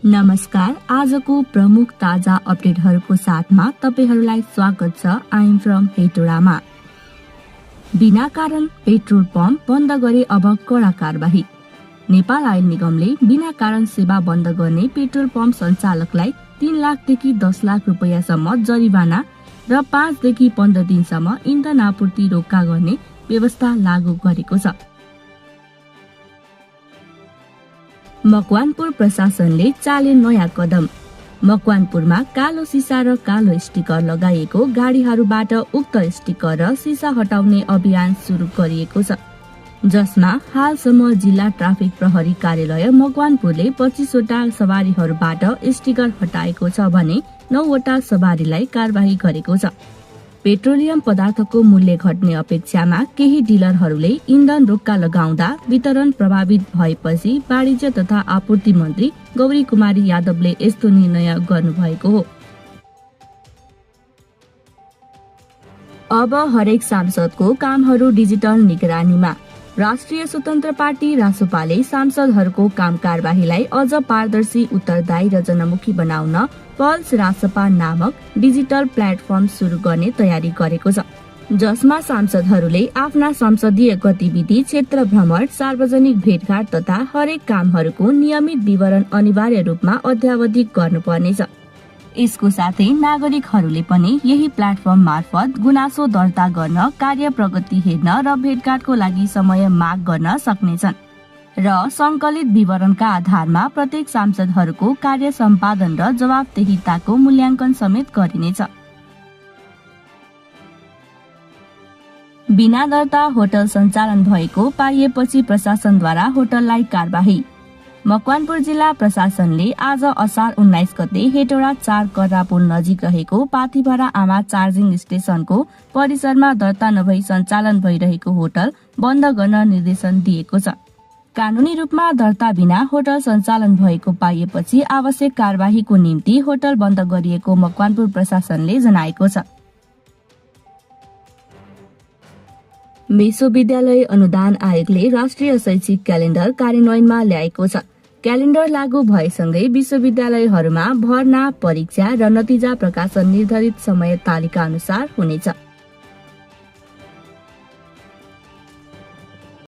नमस्कार, आजको प्रमुख ताजा अपडेटहरूको साथमा तपाईहरूलाई स्वागत छ। आई एम फ्रम हेटोडामा। बिना कारण पेट्रोल पम्प बन्द गरे अब कडा कारबाही। नेपाल आयल निगमले बिना कारण सेवा बन्द गर्ने पेट्रोल पम्प सञ्चालकलाई 3 लाखदेखि 10 लाख रुपैयाँसम्म जरिवाना र 5 देखि 15 दिनसम्म इन्धन आपूर्ति रोक्का गर्ने व्यवस्था लागू गरेको छ। मकवानपुर प्रशासनले चाले नयाँ कदम। मकवानपुरमा कालो सिसा र कालो स्टिकर लगाइएको गाडीहरूबाट उक्त स्टिकर र सिसा हटाउने अभियान सुरु गरिएको छ, जसमा हालसम्म जिल्ला ट्राफिक प्रहरी कार्यालय मकवानपुरले 25 वटा सवारीहरूबाट स्टिकर हटाएको छ भने 9 वटा सवारीलाई कारबाही गरेको छ। पेट्रोलियम पदार्थको मूल्य घट्ने अपेक्षामा केही डिलरहरूले इन्धन रोक्का लगाउँदा वितरण प्रभावित भएपछि वाणिज्य तथा आपूर्ति मन्त्री गौरी कुमारी यादवले यस्तो निर्णय गर्नुभएको हो। अब हरेक सांसदको कामहरू डिजिटल निगरानीमा। राष्ट्रिय स्वतन्त्र पार्टी रासोपाले सांसदहरूको काम कारबाहीलाई अझ पारदर्शी, उत्तरदायी र जनमुखी बनाउन पल्स रासपा नामक डिजिटल प्लेटफर्म सुरु गर्ने तयारी गरेको छ, जसमा सांसदहरूले आफ्ना संसदीय गतिविधि, क्षेत्र भ्रमण, सार्वजनिक भेटघाट तथा हरेक कामहरूको नियमित विवरण अनिवार्य रूपमा अद्यावधिक गर्नुपर्नेछ। यसको साथै नागरिकहरूले पनि यही प्लेटफर्म मार्फत गुनासो दर्ता गर्न, कार्य प्रगति हेर्न र भेटघाटको लागि समय माग गर्न सक्नेछन् र संकलित विवरणका आधारमा प्रत्येक सांसदहरूको कार्य सम्पादन र जवाफदेहिताको मूल्याङ्कन समेत गरिनेछ। बिना दर्ता होटल सञ्चालन भएको पाइएपछि प्रशासनद्वारा होटललाई कारबाही। मकवानपुर जिल्ला प्रशासनले आज असार 19 गते हेटौडा 4 कर्रापुल नजिक रहेको पाथिभरा आमा चार्जिङ स्टेशनको परिसरमा दर्ता नभई सञ्चालन भइरहेको होटल बन्द गर्न निर्देशन दिएको छ। कानूनी रूपमा दर्ता बिना होटल सञ्चालन भएको पाइएपछि आवश्यक कारबाहीको निम्ति होटल बन्द गरिएको मकवानपुर प्रशासनले जनाएको छ। विश्वविद्यालय अनुदान आयोगले राष्ट्रिय शैक्षिक क्यालेन्डर कार्यान्वयनमा ल्याएको छ। क्यालेन्डर लागू भएसँगै विश्वविद्यालयहरूमा भर्ना, परीक्षा र नतिजा प्रकाशन निर्धारित समय तालिका अनुसार हुनेछ।